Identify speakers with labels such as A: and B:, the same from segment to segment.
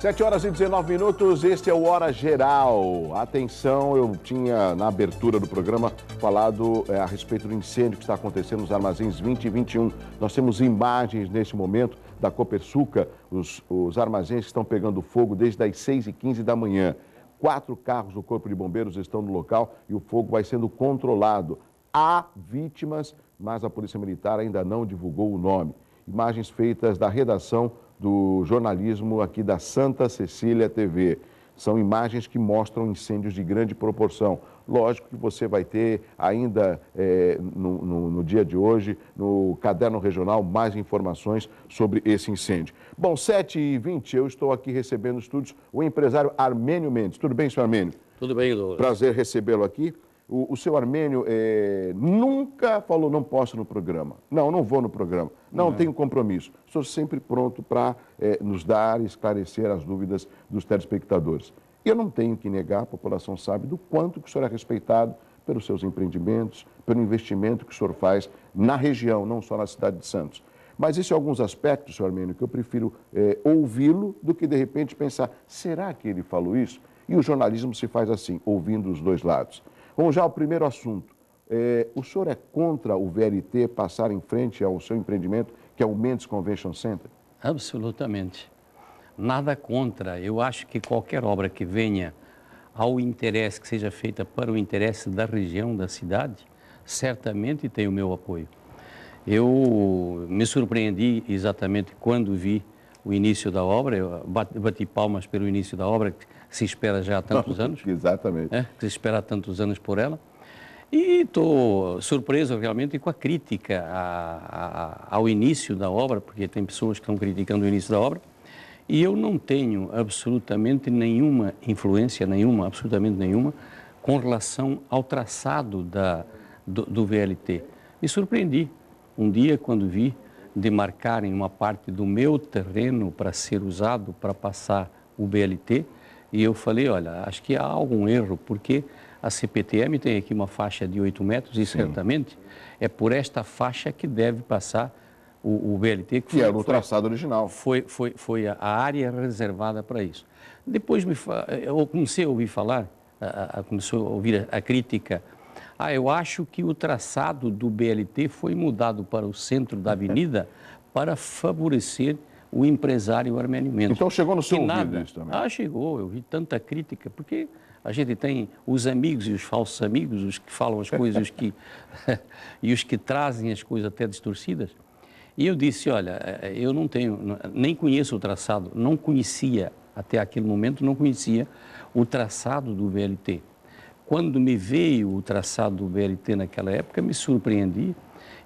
A: 7h19, este é o Hora Geral. Atenção, eu tinha na abertura do programa falado a respeito do incêndio que está acontecendo nos armazéns 20 e 21. Nós temos imagens neste momento da Copersucar, os armazéns estão pegando fogo desde as 6h15 da manhã. 4 carros do Corpo de Bombeiros estão no local e o fogo vai sendo controlado. Há vítimas, mas a Polícia Militar ainda não divulgou o nome. Imagens feitas da redação do jornalismo aqui da Santa Cecília TV. São imagens que mostram incêndios de grande proporção. Lógico que você vai ter ainda no dia de hoje, no Caderno Regional, mais informações sobre esse incêndio. Bom, 7h20, eu estou aqui recebendo nos estúdios o empresário Armênio Mendes. Tudo bem, senhor Armênio?
B: Tudo bem, Douglas.
A: Prazer recebê-lo aqui. O seu Armênio nunca falou, não posso no programa. Não vou no programa. Não tenho compromisso. Estou sempre pronto para nos dar e esclarecer as dúvidas dos telespectadores. Eu não tenho que negar, a população sabe do quanto que o senhor é respeitado pelos seus empreendimentos, pelo investimento que o senhor faz na região, não só na cidade de Santos. Mas existem alguns aspectos, senhor Armênio, que eu prefiro ouvi-lo do que, de repente, pensar, será que ele falou isso? E o jornalismo se faz assim, ouvindo os dois lados. Vamos já ao primeiro assunto. O senhor é contra o VLT passar em frente ao seu empreendimento, que é o Mendes Convention Center?
B: Absolutamente. Nada contra. Eu acho que qualquer obra que venha ao interesse, que seja feita para o interesse da região, da cidade, certamente tem o meu apoio. Eu me surpreendi exatamente quando vi o início da obra, eu bati palmas pelo início da obra, que se espera já há tantos anos.
A: Exatamente.
B: Que se espera há tantos anos por ela. E estou surpreso realmente com a crítica ao início da obra, porque tem pessoas que estão criticando o início da obra, e eu não tenho absolutamente nenhuma influência, absolutamente nenhuma, com relação ao traçado do VLT. Me surpreendi um dia quando vi demarcarem uma parte do meu terreno para ser usado para passar o VLT, e eu falei, olha, acho que há algum erro, porque a CPTM tem aqui uma faixa de 8 metros e certamente é por esta faixa que deve passar o VLT.
A: Que era o traçado original.
B: Foi a área reservada para isso. Depois eu comecei a ouvir falar, comecei a ouvir a crítica. Eu acho que o traçado do BLT foi mudado para o centro da avenida para favorecer o empresário Armênio Mendes.
A: Então chegou no seu ouvido isso também?
B: Chegou, eu vi tanta crítica, porque a gente tem os amigos e os falsos amigos, os que falam as coisas e os que trazem as coisas até distorcidas. E eu disse, olha, eu não tenho, nem conheço o traçado, não conhecia, até aquele momento, não conhecia o traçado do VLT. Quando me veio o traçado do VLT naquela época, me surpreendi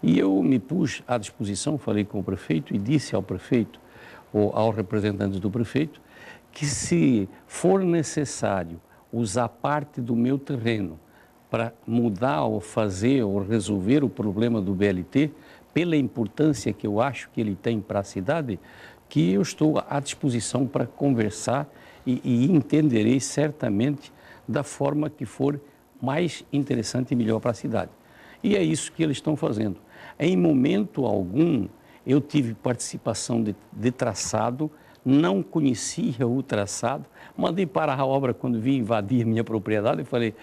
B: e eu me pus à disposição, falei com o prefeito e disse ao prefeito, ou aos representantes do prefeito, que se for necessário usar parte do meu terreno para mudar ou fazer ou resolver o problema do VLT, pela importância que eu acho que ele tem para a cidade, que eu estou à disposição para conversar e entenderei certamente da forma que for mais interessante e melhor para a cidade. E é isso que eles estão fazendo. Em momento algum, eu tive participação de traçado, não conhecia o traçado, mandei parar a obra quando vim invadir minha propriedade e falei...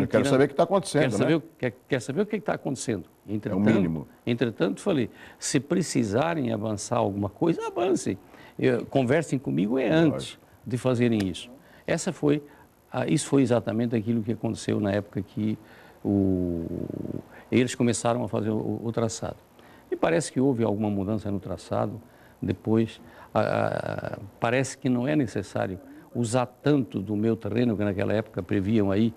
A: Quero saber o que está acontecendo,
B: Quero saber o que está acontecendo. Entretanto,
A: é o mínimo.
B: Entretanto, falei, se precisarem avançar alguma coisa, avancem. Conversem comigo antes de fazerem isso. Isso foi exatamente aquilo que aconteceu na época que eles começaram a fazer o traçado. E parece que houve alguma mudança no traçado. Depois, parece que não é necessário usar tanto do meu terreno, que naquela época previam aí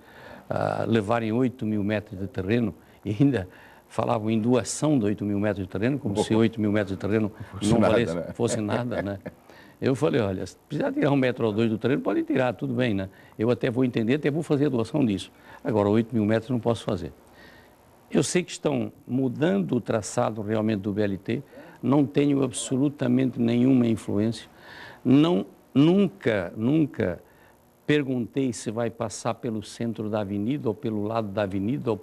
B: levarem 8.000 metros de terreno e ainda falavam em doação de 8.000 metros de terreno, como se 8.000 metros de terreno não fosse nada, né? Eu falei, olha, se precisar tirar 1 metro ou 2 do terreno, pode tirar, tudo bem, né? Eu até vou entender, até vou fazer a doação disso. Agora, 8.000 metros não posso fazer. Eu sei que estão mudando o traçado realmente do BLT, não tenho absolutamente nenhuma influência, nunca perguntei se vai passar pelo centro da avenida ou pelo lado da avenida ou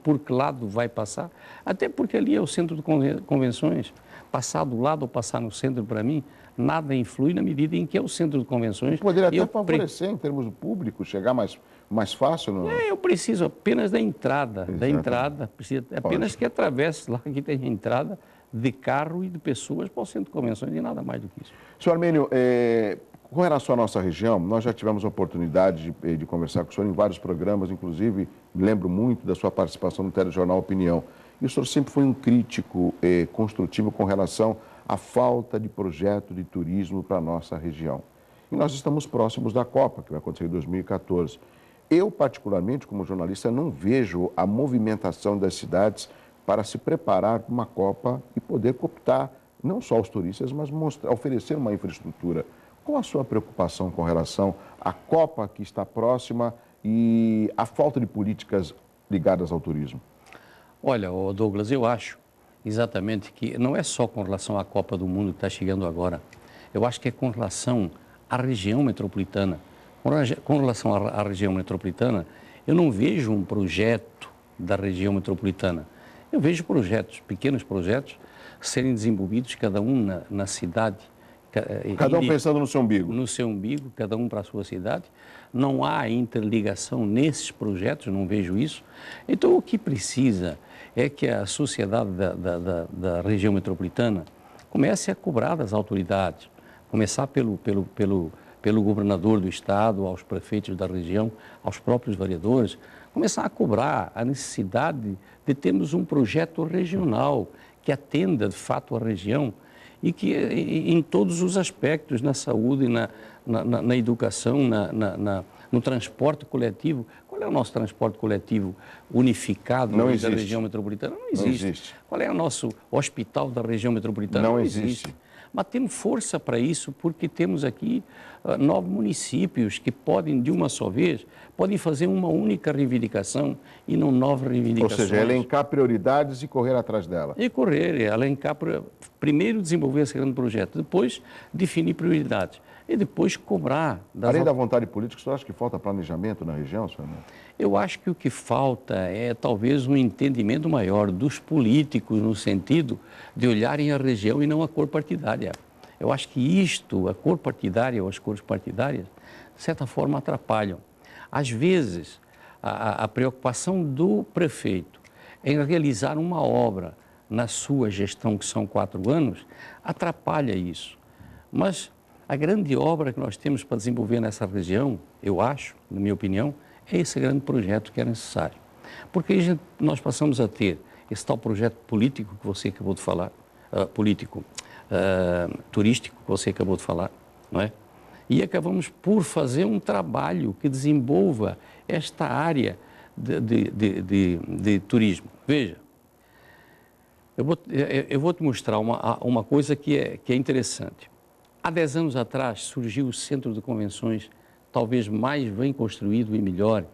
B: por que lado vai passar, até porque ali é o centro de convenções. Passar do lado ou passar no centro, para mim, nada influi na medida em que é o centro de convenções.
A: Poderia até favorecer em termos públicos, chegar mais fácil. No...
B: Eu preciso apenas da entrada.
A: Exato.
B: Da entrada, preciso apenas que atravesse lá, que tem entrada de carro e de pessoas para o centro de convenções e nada mais do que isso.
A: Senhor Armênio, com relação à nossa região, nós já tivemos a oportunidade de conversar com o senhor em vários programas, inclusive me lembro muito da sua participação no telejornal Opinião. E o senhor sempre foi um crítico construtivo com relação à falta de projeto de turismo para a nossa região. E nós estamos próximos da Copa, que vai acontecer em 2014. Eu, particularmente, como jornalista, não vejo a movimentação das cidades para se preparar para uma Copa e poder cooptar não só os turistas, mas oferecer uma infraestrutura. Qual a sua preocupação com relação à Copa que está próxima e à falta de políticas ligadas ao turismo?
B: Olha, Douglas, eu acho exatamente que não é só com relação à Copa do Mundo que está chegando agora. Eu acho que é com relação à região metropolitana. Com relação à região metropolitana, eu não vejo um projeto da região metropolitana. Eu vejo projetos, pequenos projetos, serem desenvolvidos, cada um na cidade.
A: Cada um pensando no seu umbigo.
B: No seu umbigo, cada um para a sua cidade. Não há interligação nesses projetos, não vejo isso. Então, o que precisa é que a sociedade da região metropolitana comece a cobrar das autoridades, começar pelo governador do estado, aos prefeitos da região, aos próprios vereadores, começar a cobrar a necessidade de termos um projeto regional que atenda, de fato, a região e que, em todos os aspectos, na saúde, na educação, no transporte coletivo. Qual é o nosso transporte coletivo unificado da região metropolitana? Não existe. Qual é o nosso hospital da região metropolitana?
A: Não existe.
B: Mas temos força para isso porque temos aqui 9 municípios que podem, de uma só vez, podem fazer uma única reivindicação e não 9 reivindicações.
A: Ou seja, elencar prioridades e correr atrás dela.
B: E correr, elencar, primeiro desenvolver esse grande projeto, depois definir prioridades e depois cobrar.
A: Além da vontade política, o senhor acha que falta planejamento na região, senhor?
B: Eu acho que o que falta é talvez um entendimento maior dos políticos no sentido de olharem a região e não a cor partidária. Eu acho que isto, a cor partidária ou as cores partidárias, de certa forma atrapalham. Às vezes, a preocupação do prefeito em realizar uma obra na sua gestão, que são 4 anos, atrapalha isso. Mas a grande obra que nós temos para desenvolver nessa região, eu acho, na minha opinião, é esse grande projeto que é necessário. Porque aí nós passamos a ter esse tal projeto político que você acabou de falar, turístico que você acabou de falar, não é? E acabamos por fazer um trabalho que desenvolva esta área de turismo. Veja, eu vou te mostrar uma coisa que é interessante. Há 10 anos atrás surgiu o Centro de Convenções, talvez mais bem construído e melhor,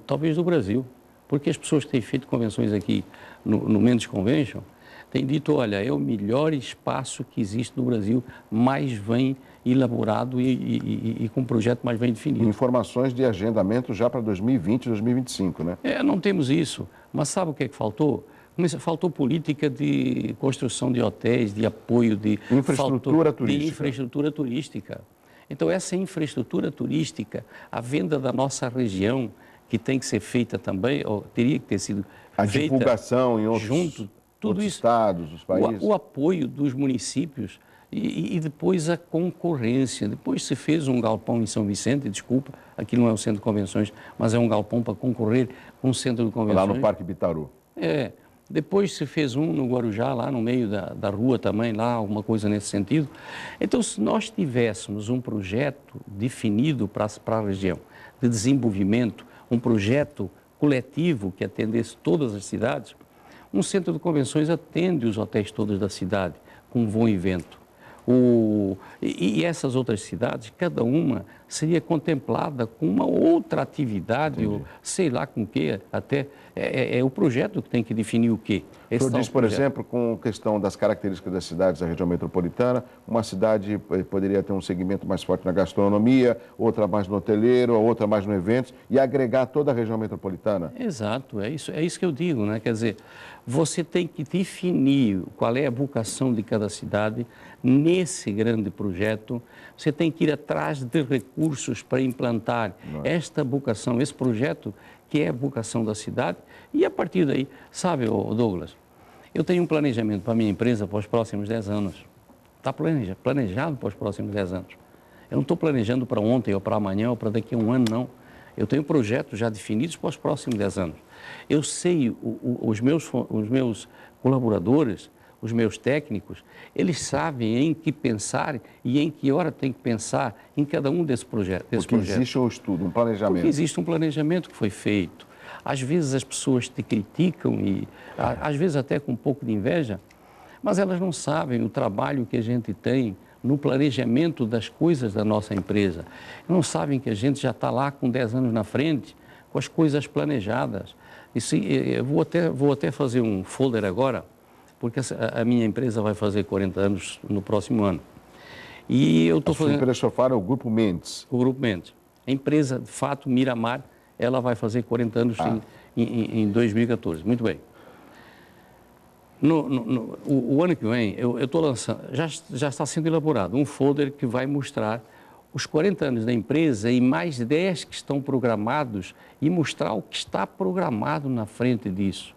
B: talvez do Brasil. Porque as pessoas que têm feito convenções aqui no Mendes Convention têm dito, olha, é o melhor espaço que existe no Brasil, mais bem elaborado e com um projeto mais bem definido.
A: Informações de agendamento já para 2020 e 2025, né?
B: Não temos isso, mas sabe o que é que faltou? Faltou política de construção de hotéis, de apoio de infraestrutura turística. Então, essa infraestrutura turística, a venda da nossa região, que tem que ser feita também, ou teria que ter sido
A: feita... A
B: feita
A: divulgação em outros estados, os países.
B: O apoio dos municípios e depois a concorrência. Depois se fez um galpão em São Vicente, desculpa, aqui não é um centro de convenções, mas é um galpão para concorrer com um centro de convenções.
A: Lá no Parque Bitaru.
B: Depois se fez um no Guarujá, lá no meio da rua também, lá, alguma coisa nesse sentido. Então, se nós tivéssemos um projeto definido para a região de desenvolvimento, um projeto coletivo que atendesse todas as cidades, um centro de convenções atende os hotéis todos da cidade, com um bom evento. E essas outras cidades, cada uma seria contemplada com uma outra atividade, ou sei lá com o que, até é o projeto que tem que definir o quê.
A: O senhor diz, por exemplo, com questão das características das cidades da região metropolitana, uma cidade poderia ter um segmento mais forte na gastronomia, outra mais no hoteleiro, outra mais no eventos, e agregar toda a região metropolitana?
B: Exato, é isso que eu digo, né? Quer dizer, você tem que definir qual é a vocação de cada cidade nesse grande projeto, você tem que ir atrás de recursos para implantar esta vocação, esse projeto que é a vocação da cidade, e a partir daí, sabe, Douglas, eu tenho um planejamento para a minha empresa para os próximos 10 anos, está planejado para os próximos 10 anos. Eu não estou planejando para ontem, ou para amanhã, ou para daqui a um ano, não. Eu tenho projetos já definidos para os próximos 10 anos. Eu sei, os meus colaboradores, os meus técnicos, eles sabem em que pensar e em que hora tem que pensar em cada um desses projetos.
A: Porque existe um estudo, um planejamento.
B: Porque existe um planejamento que foi feito. Às vezes as pessoas te criticam e às vezes até com um pouco de inveja, mas elas não sabem o trabalho que a gente tem no planejamento das coisas da nossa empresa. Não sabem que a gente já está lá com 10 anos na frente, com as coisas planejadas. Eu vou até fazer um folder agora, porque a minha empresa vai fazer 40 anos no próximo ano. E eu estou fazendo...
A: A sua empresa é o Grupo Mendes.
B: O Grupo Mendes. A empresa, de fato, Miramar, ela vai fazer 40 anos em 2014. Muito bem. O ano que vem, eu estou lançando, já está sendo elaborado um folder que vai mostrar os 40 anos da empresa e mais 10 que estão programados e mostrar o que está programado na frente disso.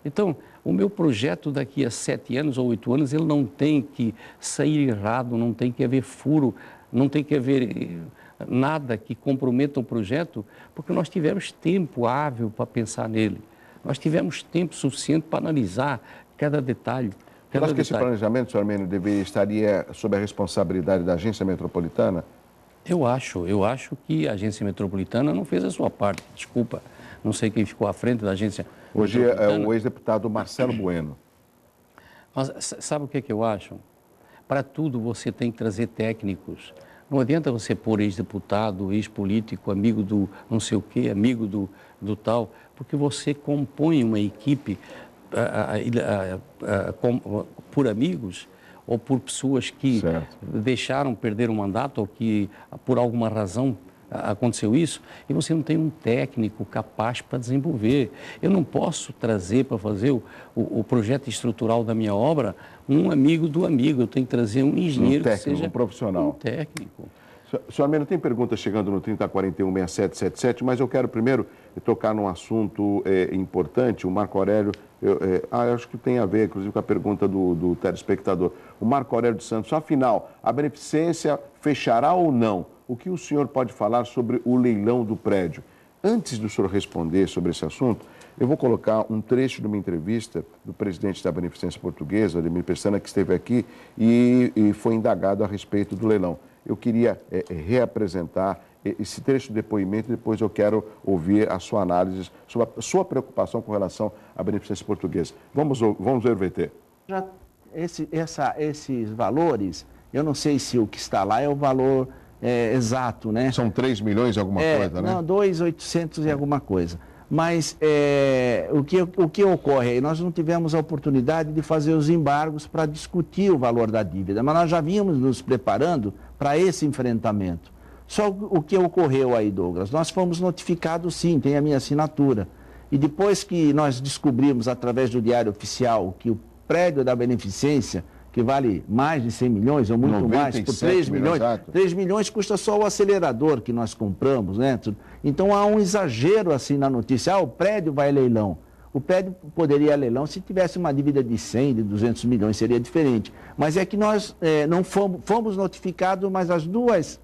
B: Então, o meu projeto daqui a 7 anos ou 8 anos, ele não tem que sair errado, não tem que haver furo, não tem que haver nada que comprometa o projeto, porque nós tivemos tempo hábil para pensar nele. Nós tivemos tempo suficiente para analisar cada detalhe.
A: Você acha que esse planejamento, senhor Armênio, estaria sob a responsabilidade da Agência Metropolitana?
B: Eu acho que a Agência Metropolitana não fez a sua parte. Desculpa, não sei quem ficou à frente da Agência
A: Hoje é o ex-deputado Marcelo Bueno.
B: Mas sabe o que eu acho? Para tudo você tem que trazer técnicos. Não adianta você pôr ex-deputado, ex-político, amigo do não sei o quê, amigo do tal, porque você compõe uma equipe por amigos ou por pessoas que deixaram perder o mandato ou que por alguma razão aconteceu isso, e você não tem um técnico capaz para desenvolver. Eu não posso trazer para fazer o projeto estrutural da minha obra um amigo do amigo, eu tenho que trazer um engenheiro
A: técnico,
B: que seja
A: um profissional.
B: Um técnico.
A: Senhor Armênio, tem perguntas chegando no 3041-6777, mas eu quero primeiro tocar num assunto importante. O Marco Aurélio, eu acho que tem a ver, inclusive, com a pergunta do telespectador. O Marco Aurélio de Santos, afinal, a beneficência fechará ou não? O que o senhor pode falar sobre o leilão do prédio? Antes do senhor responder sobre esse assunto, eu vou colocar um trecho de uma entrevista do presidente da Beneficência Portuguesa, Ademir Pestana, que esteve aqui e foi indagado a respeito do leilão. Eu queria reapresentar esse trecho de depoimento e depois eu quero ouvir a sua análise sobre a sua preocupação com relação à Beneficência Portuguesa. Vamos ver o VT.
C: Esses valores, eu não sei se o que está lá é o valor exato, né?
A: São 3 milhões e alguma coisa, né?
C: Não, 2.800 e alguma coisa. Mas o que ocorre aí? Nós não tivemos a oportunidade de fazer os embargos para discutir o valor da dívida, mas nós já vínhamos nos preparando para esse enfrentamento. Só o que ocorreu aí, Douglas? Nós fomos notificados, sim, tem a minha assinatura. E depois que nós descobrimos, através do Diário Oficial, que o prédio da Beneficência, que vale mais de 100 milhões, ou muito mais, por 3 milhões. 3 milhões custa só o acelerador que nós compramos, né? Então há um exagero assim na notícia. O prédio vai a leilão. O prédio poderia ir a leilão se tivesse uma dívida de 100, de 200 milhões, seria diferente. Mas é que nós não fomos notificados, mas as duas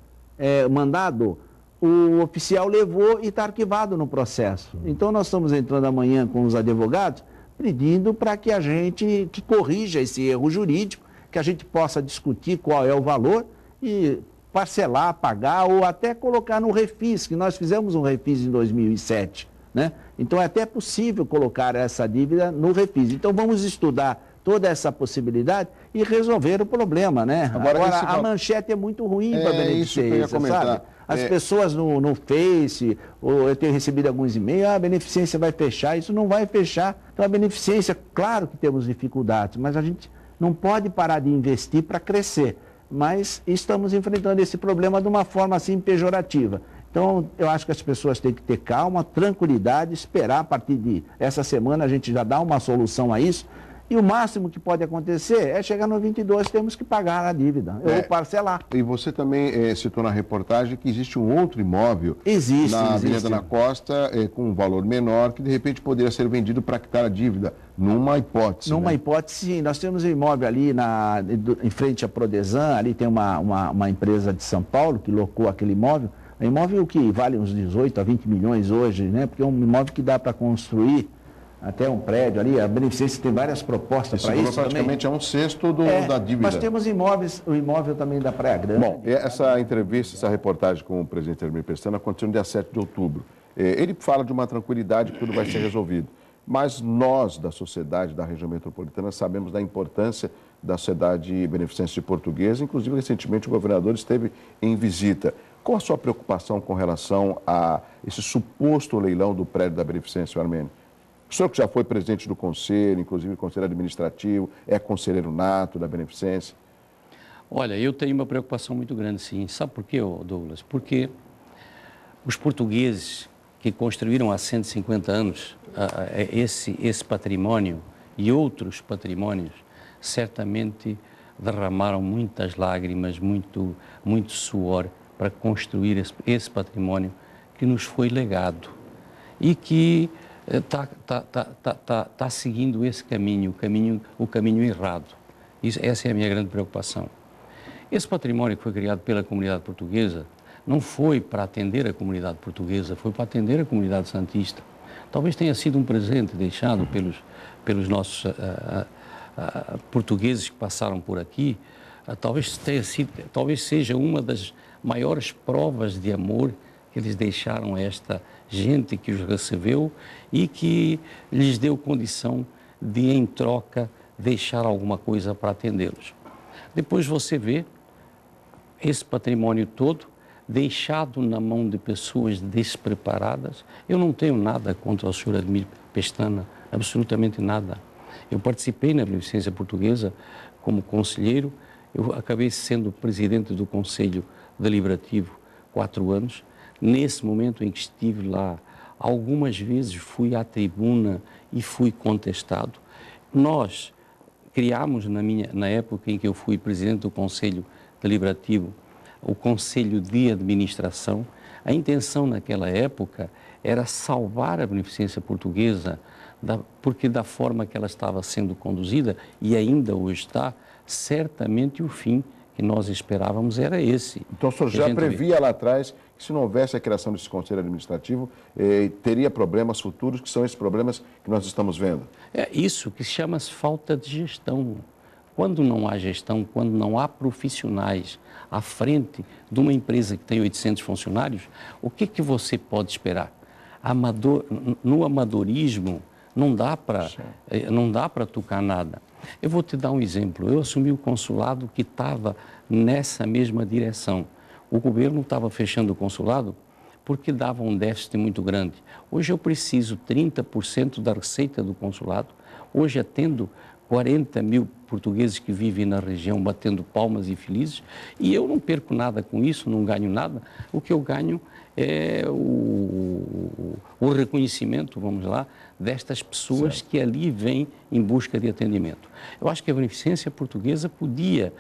C: mandado, o oficial levou e está arquivado no processo. Então nós estamos entrando amanhã com os advogados, pedindo para que a gente corrija esse erro jurídico, que a gente possa discutir qual é o valor e parcelar, pagar ou até colocar no refis, que nós fizemos um refis em 2007, né? Então é até possível colocar essa dívida no refis. Então vamos estudar toda essa possibilidade e resolver o problema, né? Agora a manchete é muito ruim para a beneficência, sabe? As pessoas no Face, ou eu tenho recebido alguns e-mails, a beneficência vai fechar, isso não vai fechar. Então a beneficência, claro que temos dificuldades, mas a gente não pode parar de investir para crescer. Mas estamos enfrentando esse problema de uma forma assim pejorativa. Então, eu acho que as pessoas têm que ter calma, tranquilidade, esperar a partir de essa semana a gente já dá uma solução a isso. E o máximo que pode acontecer é chegar no 22, temos que pagar a dívida, ou parcelar.
A: E você também citou na reportagem que existe um outro imóvel na Avenida da Costa com um valor menor, que de repente poderia ser vendido para quitar a dívida, numa hipótese.
C: Numa hipótese, sim. Nós temos um imóvel ali em frente à Prodesan, ali tem uma empresa de São Paulo que locou aquele imóvel. É um imóvel que vale uns 18 a 20 milhões hoje, né? Porque é um imóvel que dá para construir até um prédio ali. A beneficência tem várias propostas para isso
A: praticamente
C: também.
A: É um sexto da dívida.
C: Nós temos imóveis, o imóvel também da Praia Grande.
A: Bom, essa entrevista, essa reportagem com o presidente Hermínio Pestana aconteceu no dia 7 de outubro. Ele fala de uma tranquilidade que tudo vai ser resolvido. Mas nós, da sociedade da região metropolitana, sabemos da importância da Sociedade Beneficência Portuguesa. Inclusive, recentemente, o governador esteve em visita. Qual a sua preocupação com relação a esse suposto leilão do prédio da Beneficência, Armênio? O senhor que já foi presidente do conselho, inclusive conselheiro administrativo, é conselheiro nato da Beneficência.
B: Olha, eu tenho uma preocupação muito grande, sim. Sabe por quê, Douglas? Porque os portugueses que construíram há 150 anos esse património e outros patrimónios, certamente derramaram muitas lágrimas, muito suor para construir esse património que nos foi legado e que está seguindo esse caminho, o caminho errado. Essa é a minha grande preocupação. Esse património que foi criado pela comunidade portuguesa não foi para atender a comunidade portuguesa, foi para atender a comunidade santista. Talvez tenha sido um presente deixado pelos nossos portugueses que passaram por aqui. Talvez seja uma das maiores provas de amor que eles deixaram a esta gente que os recebeu e que lhes deu condição de, em troca, deixar alguma coisa para atendê-los. Depois você vê esse património todo deixado na mão de pessoas despreparadas. Eu não tenho nada contra o senhor Hermínio Pestana, absolutamente nada. Eu participei na Beneficência Portuguesa como conselheiro, eu acabei sendo presidente do Conselho Deliberativo 4 anos. Nesse momento em que estive lá, algumas vezes fui à tribuna e fui contestado. Nós criámos, na época em que eu fui presidente do Conselho Deliberativo, o Conselho de Administração. A intenção naquela época era salvar a Beneficência Portuguesa, porque da forma que ela estava sendo conduzida, e ainda hoje está, certamente o fim que nós esperávamos era esse.
A: Então o senhor já previa lá atrás que se não houvesse a criação desse Conselho Administrativo, teria problemas futuros, que são esses problemas que nós estamos vendo?
B: É isso que chama-se falta de gestão. Quando não há gestão, quando não há profissionais à frente de uma empresa que tem 800 funcionários, o que você pode esperar? No amadorismo não dá para tocar nada. Eu vou te dar um exemplo. Eu assumi o consulado que estava nessa mesma direção. O governo estava fechando o consulado porque dava um déficit muito grande. Hoje eu preciso 30% da receita do consulado. Hoje atendo 40 mil portugueses que vivem na região batendo palmas e felizes, e eu não perco nada com isso, não ganho nada. O que eu ganho é o reconhecimento, vamos lá, destas pessoas que ali vêm em busca de atendimento. Eu acho que a Beneficência Portuguesa podia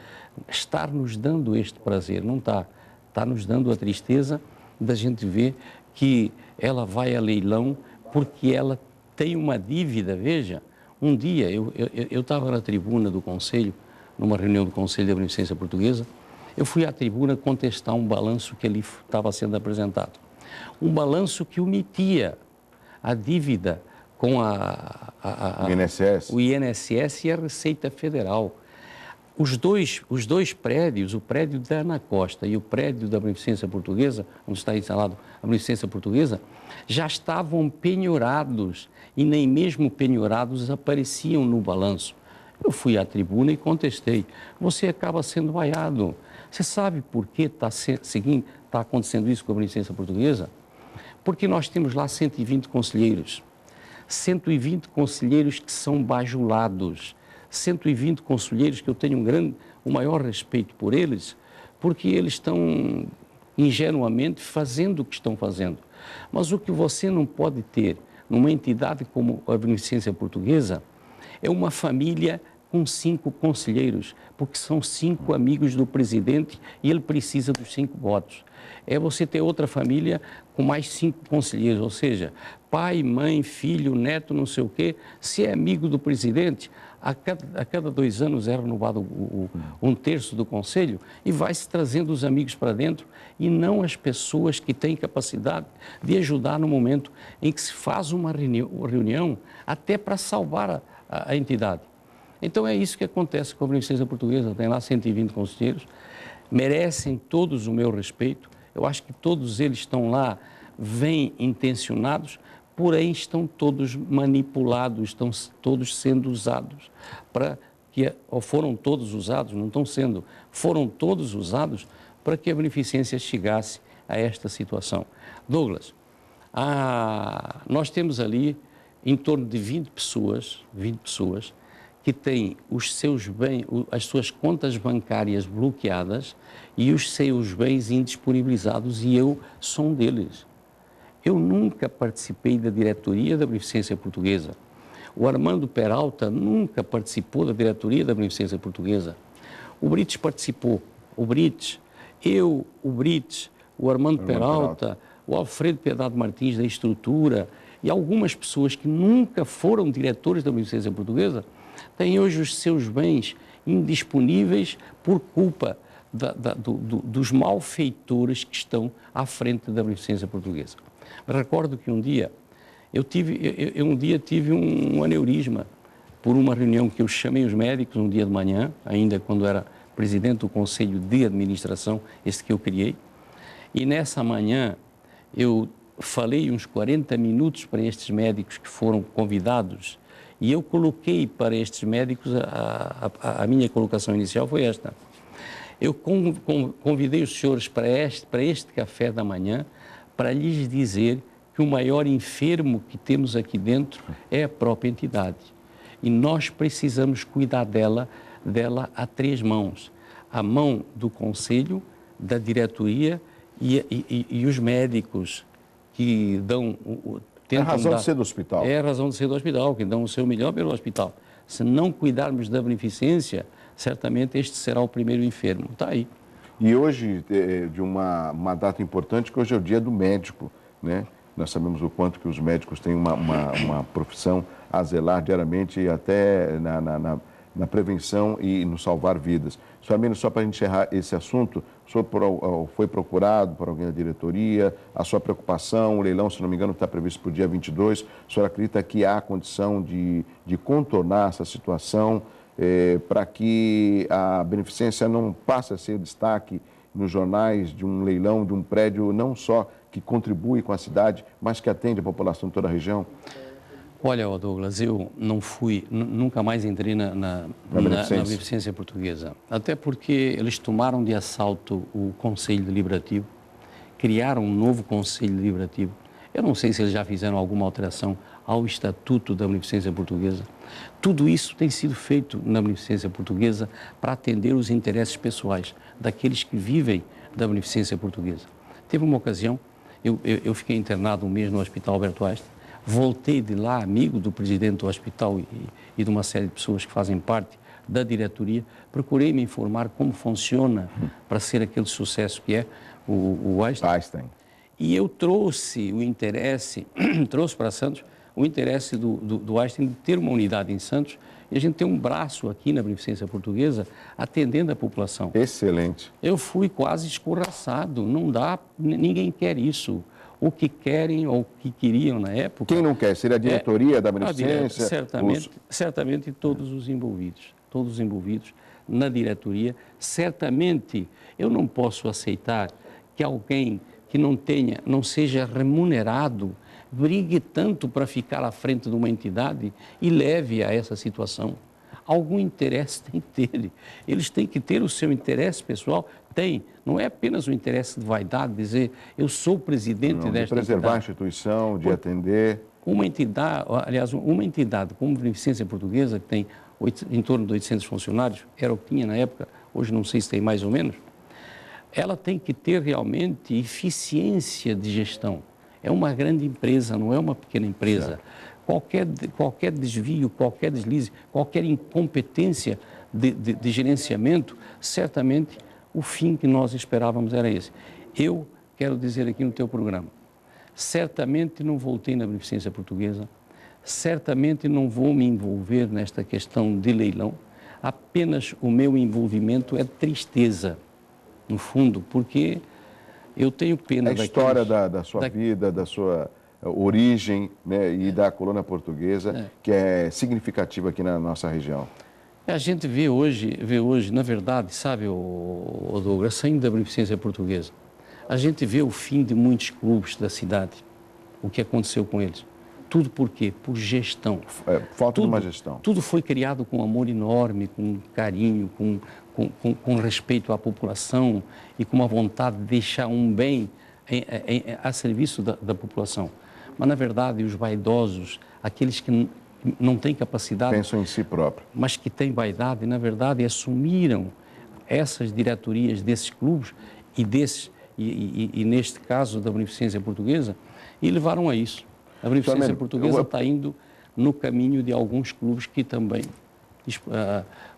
B: estar nos dando este prazer, não está. Está nos dando a tristeza da gente ver que ela vai a leilão porque ela tem uma dívida. Veja, um dia eu estava na tribuna do Conselho, numa reunião do Conselho da Beneficência Portuguesa, eu fui à tribuna contestar um balanço que ali estava sendo apresentado. Um balanço que omitia a dívida com o INSS e a Receita Federal. Os dois prédios, o prédio da Ana Costa e o prédio da Beneficência Portuguesa, onde está instalado a Beneficência Portuguesa, já estavam penhorados e nem mesmo penhorados apareciam no balanço. Eu fui à tribuna e contestei. Você acaba sendo vaiado. Você sabe por que está acontecendo isso com a Beneficência Portuguesa? Porque nós temos lá 120 conselheiros. 120 conselheiros que são bajulados. 120 conselheiros que eu tenho o maior respeito por eles, porque eles estão ingenuamente fazendo o que estão fazendo. Mas o que você não pode ter numa entidade como a Beneficência Portuguesa é uma família com 5 conselheiros, porque são 5 amigos do presidente e ele precisa dos 5 votos. É você ter outra família com mais 5 conselheiros, ou seja, pai, mãe, filho, neto, não sei o quê. Se é amigo do presidente, a cada 2 anos é renovado 1/3 do conselho e vai-se trazendo os amigos para dentro e não as pessoas que têm capacidade de ajudar no momento em que se faz uma reunião até para salvar a entidade. Então é isso que acontece com a Beneficência Portuguesa, tem lá 120 conselheiros, merecem todos o meu respeito, eu acho que todos eles estão lá bem intencionados, porém estão todos manipulados, estão todos sendo usados ou foram todos usados, não estão sendo, foram todos usados para que a Beneficência chegasse a esta situação. Douglas, nós temos ali em torno de 20 pessoas que têm os seus bens, as suas contas bancárias bloqueadas e os seus bens indisponibilizados, e eu sou um deles. Eu nunca participei da diretoria da Beneficência Portuguesa. O Armando Peralta nunca participou da diretoria da Beneficência Portuguesa. O Brites participou. O Brites, o Armando Peralta, o Alfredo Piedade Martins da estrutura e algumas pessoas que nunca foram diretores da Beneficência Portuguesa têm hoje os seus bens indisponíveis por culpa dos malfeitores que estão à frente da Beneficência Portuguesa. Recordo que um dia eu tive um aneurisma por uma reunião que eu chamei os médicos um dia de manhã, ainda quando era presidente do Conselho de Administração, este que eu criei, e nessa manhã eu falei uns 40 minutos para estes médicos que foram convidados e eu coloquei para estes médicos, a minha colocação inicial foi esta. Eu convidei os senhores para este café da manhã para lhes dizer que o maior enfermo que temos aqui dentro é a própria entidade. E nós precisamos cuidar dela a 3 mãos. A mão do Conselho, da diretoria e os médicos que dão...
A: É a razão de ser do hospital.
B: É a razão de ser do hospital, que dão o seu melhor pelo hospital. Se não cuidarmos da Beneficência, certamente este será o primeiro enfermo. Está aí.
A: E hoje, de uma data importante, que hoje é o dia do médico, né? Nós sabemos o quanto que os médicos têm uma profissão a zelar diariamente e até na prevenção e no salvar vidas. Sr. Armínio, só para encerrar esse assunto, o senhor foi procurado por alguém da diretoria, a sua preocupação, o leilão, se não me engano, está previsto para o dia 22, o senhor acredita que há condição de contornar essa situação para que a Beneficência não passe a ser destaque nos jornais de um leilão, de um prédio não só que contribui com a cidade, mas que atende a população de toda a região?
B: Olha, Douglas, eu nunca mais entrei na Beneficência Portuguesa. Até porque eles tomaram de assalto o Conselho Deliberativo, criaram um novo Conselho Deliberativo. Eu não sei se eles já fizeram alguma alteração ao Estatuto da Beneficência Portuguesa. Tudo isso tem sido feito na Beneficência Portuguesa para atender os interesses pessoais daqueles que vivem da Beneficência Portuguesa. Teve uma ocasião, eu fiquei internado um mês no Hospital Alberto Einstein, voltei de lá, amigo do presidente do hospital e de uma série de pessoas que fazem parte da diretoria, procurei me informar como funciona para ser aquele sucesso que é o Einstein. E eu trouxe o interesse, trouxe para Santos o interesse do Einstein de ter uma unidade em Santos e a gente tem um braço aqui na Beneficência Portuguesa atendendo a população.
A: Excelente.
B: Eu fui quase escorraçado, não dá, ninguém quer isso. O que querem ou o que queriam na época...
A: Quem não quer? Seria a diretoria da Beneficência?
B: Certamente todos os envolvidos na diretoria. Certamente eu não posso aceitar que alguém que não seja remunerado brigue tanto para ficar à frente de uma entidade e leve a essa situação. algum interesse tem que ter. Eles têm que ter o seu interesse pessoal. Tem. Não é apenas o interesse de vaidade, dizer eu sou presidente
A: de
B: desta
A: preservar a
B: entidade.
A: instituição, de atender.
B: Uma entidade, aliás, uma entidade como a Beneficência Portuguesa, que tem em torno de 800 funcionários, era o que tinha na época, hoje não sei se tem mais ou menos, ela tem que ter realmente eficiência de gestão. É uma grande empresa, não é uma pequena empresa. Qualquer desvio, qualquer deslize, qualquer incompetência de gerenciamento, certamente o fim que nós esperávamos era esse. Eu quero dizer aqui no teu programa, certamente não voltei na Beneficência Portuguesa, certamente não vou me envolver nesta questão de leilão, apenas o meu envolvimento é tristeza, no fundo, porque eu tenho pena
A: daqueles... A história da sua vida, da sua origem, né, e da colônia portuguesa, que é significativa aqui na nossa região.
B: A gente vê hoje, na verdade, sabe, o Douglas, saindo da Beneficência Portuguesa, a gente vê o fim de muitos clubes da cidade, o que aconteceu com eles. Tudo por quê? Por gestão.
A: Falta de uma gestão.
B: Tudo foi criado com amor enorme, com carinho, com respeito à população e com uma vontade de deixar um bem a serviço da população. Mas, na verdade, os vaidosos, aqueles que não têm capacidade...
A: Pensam em si próprio.
B: Mas que têm vaidade, na verdade, assumiram essas diretorias desses clubes e neste caso da Beneficência Portuguesa, e levaram a isso. A Beneficência Portuguesa está indo no caminho de alguns clubes que também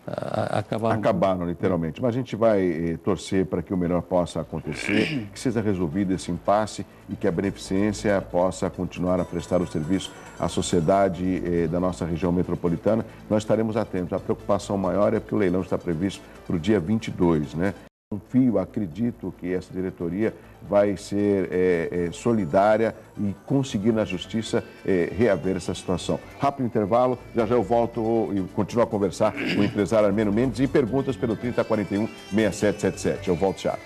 A: acabaram literalmente. Mas a gente vai torcer para que o melhor possa acontecer, que seja resolvido esse impasse e que a Beneficência possa continuar a prestar o serviço à sociedade da nossa região metropolitana. Nós estaremos atentos. A preocupação maior é porque o leilão está previsto para o dia 22, né? Confio, acredito que essa diretoria vai ser solidária e conseguir na justiça reaver essa situação. Rápido intervalo, já eu volto e continuo a conversar com o empresário Armênio Mendes e perguntas pelo 3041-6777. Eu volto já.